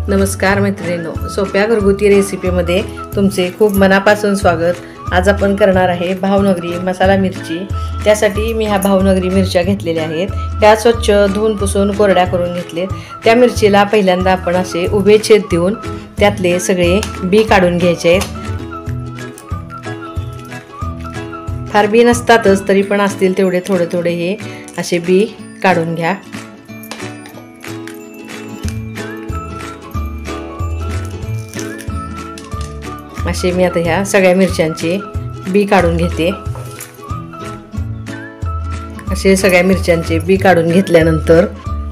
नमस्कार मैत्रिणींनो, सोप्या घरगुती रेसिपीमध्ये तुमचे खूप मनापासून स्वागत। आज आपण करणार आहे भावनगरी मसाला मिरची। त्यासाठी मी ह्या भावनगरी मिरच्या घेतलेल्या आहेत। ह्या स्वच्छ धुवून पुसून कोरड्या करून घेतले। त्या मिरचीला पहिल्यांदा आपण असे उभे छेद देऊन त्यातले सगळे बी काढून घ्यायचे आहेत। फार बी नसतातच, तरी पण असतील तेवढे थोडे थोडे हे असे बी काढून घ्या। असे मी आता ह्या सगळ्या मिरच्यांचे बी काढून घेते। असे सगळ्या मिरच्यांचे बी काढून घेतल्यानंतर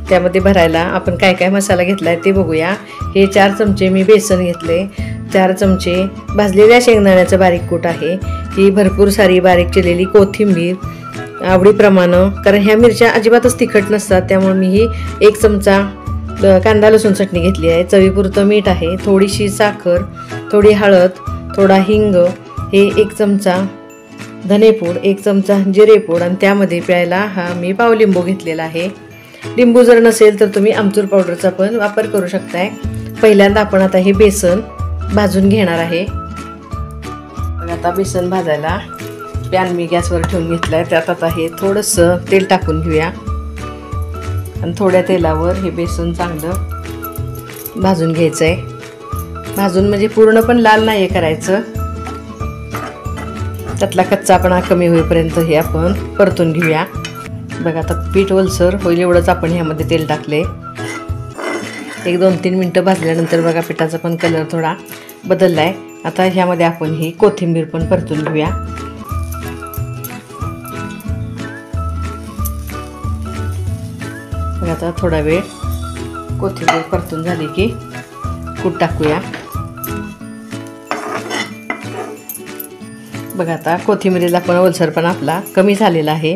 त्यामध्ये भरायला आपण काय काय मसाला घेतलाय ते बघूया। हे 4 चमचे मी बेसन घेतले, 4 चमचे भाजलेल्या शेंगदाण्याचं बारीक कूट आहे, ही भरपूर सारी बारीक चिरलेली कोथिंबीर आवडीप्रमाणे, कारण ह्या मिरच्या अजिबातच तिखट नसतात त्यामुळे मी ही 1 चमचा कांदा लसूण चटणी घेतली आहे, चवीपुरतं मीठ आहे, थोडीशी साखर, थोडी हळद, थोडा हिंग, हे 1 चमचा धनेपूड, 1 चमचा जिरेपूड आणि त्यामध्ये प्यायला हा मी पाव लिंबू घेतलेला आहे। लिंबू जर नसेल तर तुम्ही आमचूर पावडरचा पण वापर करू शकताय। पहिल्यांदा आपण आता हे बेसन भाजून घेणार आहे। आता बेसन भाजायला पॅन मी गॅसवर ठेवून घेतलाय, त्यात आता हे थोडंसं तेल टाकून घेऊया आणि थोड्या तेलावर हे बेसन चांगलं भाजून घ्यायचं आहे। भाजून म्हणजे पूर्ण पण लाल नाही करायचं, त्यातला कच्चापणा कमी होईपर्यंत हे आपण परतून घेऊया। बघा आता पीठ ओलसर होईल एवढंच आपण ह्यामध्ये तेल टाकले। 1-2-3 मिनटं भाजल्यानंतर बघा पिठाचा पण कलर थोडा बदललाय। आता ह्यामध्ये आपण ही कोथिंबीर पण परतून घेऊया। बघा आता थोडा वेळ कोथिंबीर परतून झाली की कूट टाकूया। बघा आता कोथिंबीरीला पण ओलसरपणा आपला कमी झालेला आहे।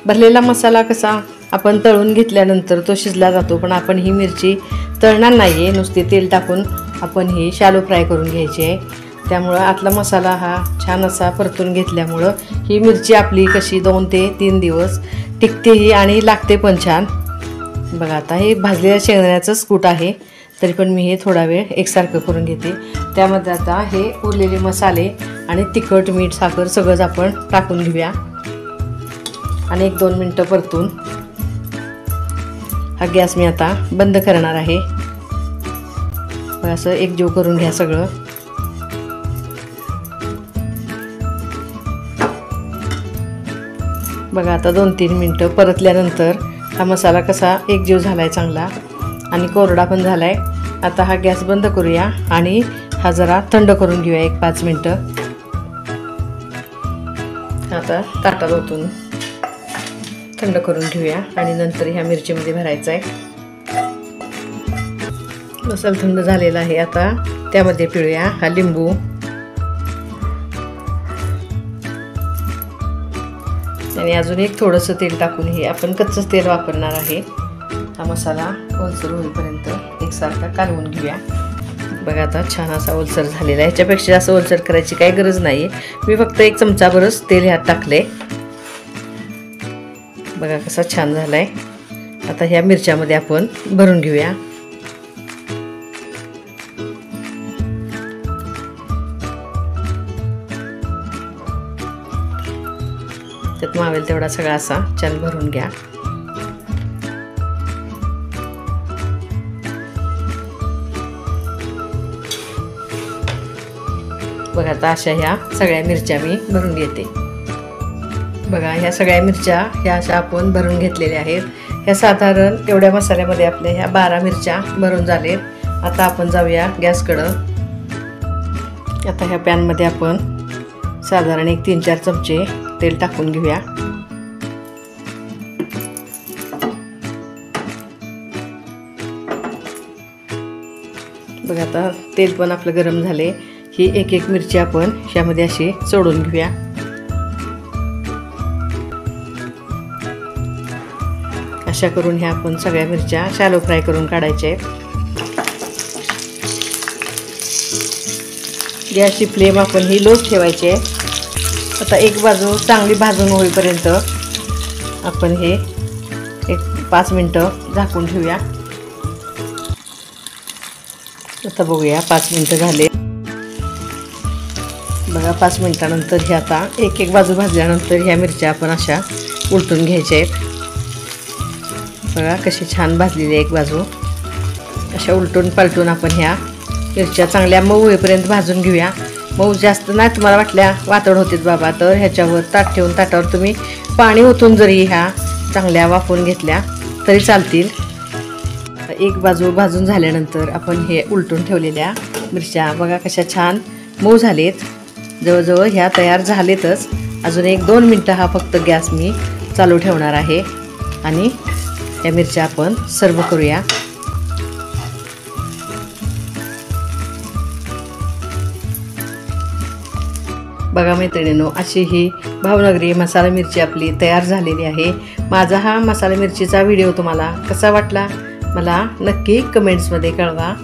भरलेला मसाला कसा आपण तळून घेतल्यानंतर तो शिजला जातो, पण आपण ही मिरची तळणार नाहीये, नुसते तेल टाकून आपण ही शॅलो फ्राय करून घ्यायची आहे। त्यामुळं आतला मसाला हा छान असा परतून घेतल्यामुळं ही मिरची आपली कशी 2 ते 3 दिवस टिकतेही आणि लागते पण छान। बघा आता हे भाजलेल्या शेंगदाण्याचंच कूट आहे, तरी पण मी हे थोडा वेळ एकसारखं करून घेते। त्यामध्ये आता हे उरलेले मसाले आणि तिखट, मीठ, साखर सगळंच आपण टाकून घेऊया आणि 1-2 मिनटं परतून हा गॅस मी आता बंद करणार आहे। असं एकजीव करून घ्या सगळं। बघा आता 2-3 मिनटं परतल्यानंतर हा मसाला कसा एकजीव झालाय चांगला आणि कोरडा पण झालाय। आता हा गॅस बंद करूया आणि हा जरा थंड करून घेऊया 1-5 मिनटं। आता ताटात ओतून थंड करून घेऊया आणि नंतर ह्या मिरचीमध्ये भरायचं आहे। मसाला थंड झालेला आहे, आता त्यामध्ये पिळूया हा लिंबू आणि अजून एक थोडंसं तेल टाकून हे आपण कच्चंच तेल वापरणार आहे। हा मसाला ओलसर होईपर्यंत एकसारखा कालवून घेऊया। बघा आता छान असा ओलसर झालेला आहे, ह्याच्यापेक्षा जास्त ओलसर करायची काही गरज नाही, मी फक्त 1 चमचाभरच तेल ह्यात टाकले। बघा कसा छान झालाय। आता ह्या मिरच्यामध्ये आपण भरून घेऊया। त्यात मावेल तेवढा सगळा असा छान भरून घ्या। बघा आता अशा ह्या सगळ्या मिरच्या मी भरून घेते। बघा ह्या सगळ्या मिरच्या ह्या अशा आपण भरून घेतलेल्या आहेत। ह्या साधारण एवढ्या मसाल्यामध्ये आपल्या ह्या 12 मिरच्या भरून झालेत। आता आपण जाऊया गॅसकडं। आता ह्या पॅनमध्ये आपण साधारण 1-3-4 चमचे तेल टाकून घेऊया। बघा आता तेल पण आपलं गरम झाले, ही 1-1 मिरची आपण ह्यामध्ये अशी सोडून घेऊया। अशा करून ह्या आपण सगळ्या मिरच्या शॅलो फ्राय करून काढायच्या आहेत। गॅसची फ्लेम आपण ही लोच ठेवायची आहे। आता एक बाजू चांगली भाजून होईपर्यंत आपण हे एक 5 मिनिटं झाकून ठेवूया। आता बघूया 5 मिनिटं झाले बघा. 5 मिनिटानंतर हे आता एक एक बाजू भाजल्यानंतर ह्या मिरच्या आपण अशा उलटून घ्यायच्या आहेत. बघा कशी छान भाजलेली एक बाजू. अशा उलटून पालटून आपण ह्या मिरच्या चांगल्या मऊ होईपर्यंत भाजून घेऊया. मऊ जास्त नाही तुम्हाला वाटल्या वातड होतील बाबा तर ह्याच्यावर ताट ठेवून ताटावर तुम्ही पाणी ओतून जरी ह्या चांगल्या वाफवून घेतल्या तरी चालतील. एक बाजू भाजून झाल्यानंतर आपण हे उलटून ठेवलेल्या मिरच्या बघा कशा छान मऊ झालेत. जवळजवळ ह्या तयार झालेतच. अजून 1-2 मिनटं हा फक्त गॅस मी चालू ठेवणार आहे आणि या मिरच्या आपण सर्व करूया. बघा मैत्रिणींनो, अशी ही भावनगरी मसाला मिरची आपली तयार झालेली आहे. माझा हा मसाला मिरचीचा व्हिडिओ तुम्हाला कसा वाटला मला नक्की कमेंट्समध्ये कळवा.